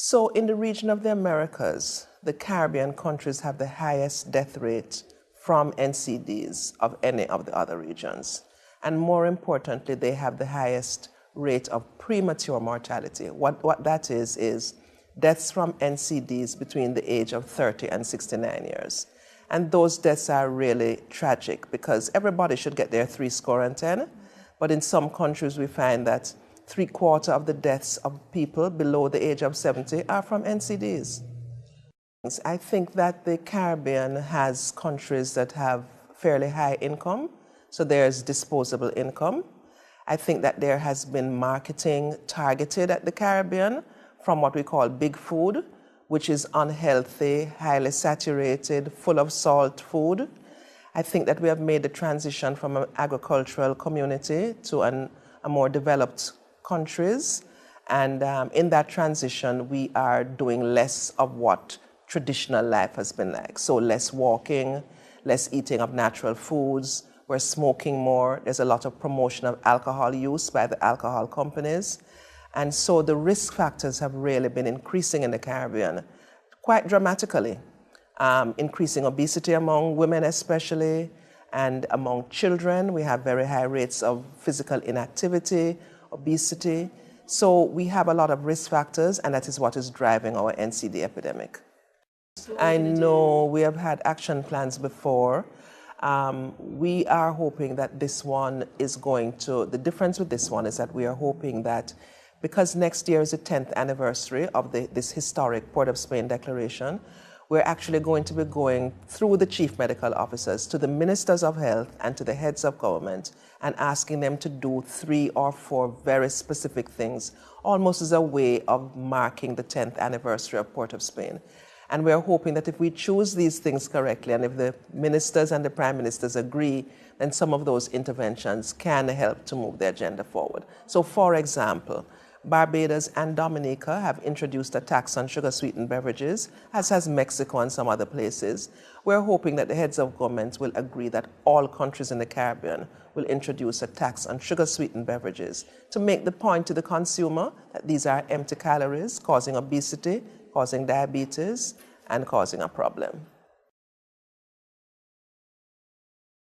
So in the region of the Americas, the Caribbean countries have the highest death rate from NCDs of any of the other regions. And more importantly, they have the highest rate of premature mortality. What that is deaths from NCDs between the age of 30 and 69 years. And those deaths are really tragic because everybody should get their 70, but in some countries we find that 3/4 of the deaths of people below the age of 70 are from NCDs. I think that the Caribbean has countries that have fairly high income, so there's disposable income. I think that there has been marketing targeted at the Caribbean from what we call big food, which is unhealthy, highly saturated, full of salt food. I think that we have made the transition from an agricultural community to a more developed countries. And in that transition, we are doing less of what traditional life has been like. So less walking, less eating of natural foods. We're smoking more. There's a lot of promotion of alcohol use by the alcohol companies. And so the risk factors have really been increasing in the Caribbean quite dramatically. Increasing obesity among women especially, and among children. We have very high rates of physical inactivity, obesity. So we have a lot of risk factors, and that is what is driving our NCD epidemic. I know we have had action plans before. We are hoping that this one is going to, the difference with this one is that we are hoping that because next year is the 10th anniversary of this historic Port of Spain Declaration, we're actually going to be going through the chief medical officers to the ministers of health and to the heads of government and asking them to do 3 or 4 very specific things, almost as a way of marking the 10th anniversary of Port of Spain. And we're hoping that if we choose these things correctly and if the ministers and the prime ministers agree, then some of those interventions can help to move the agenda forward. So for example, Barbados and Dominica have introduced a tax on sugar-sweetened beverages, as has Mexico and some other places. We're hoping that the heads of governments will agree that all countries in the Caribbean will introduce a tax on sugar-sweetened beverages to make the point to the consumer that these are empty calories, causing obesity, causing diabetes, and causing a problem.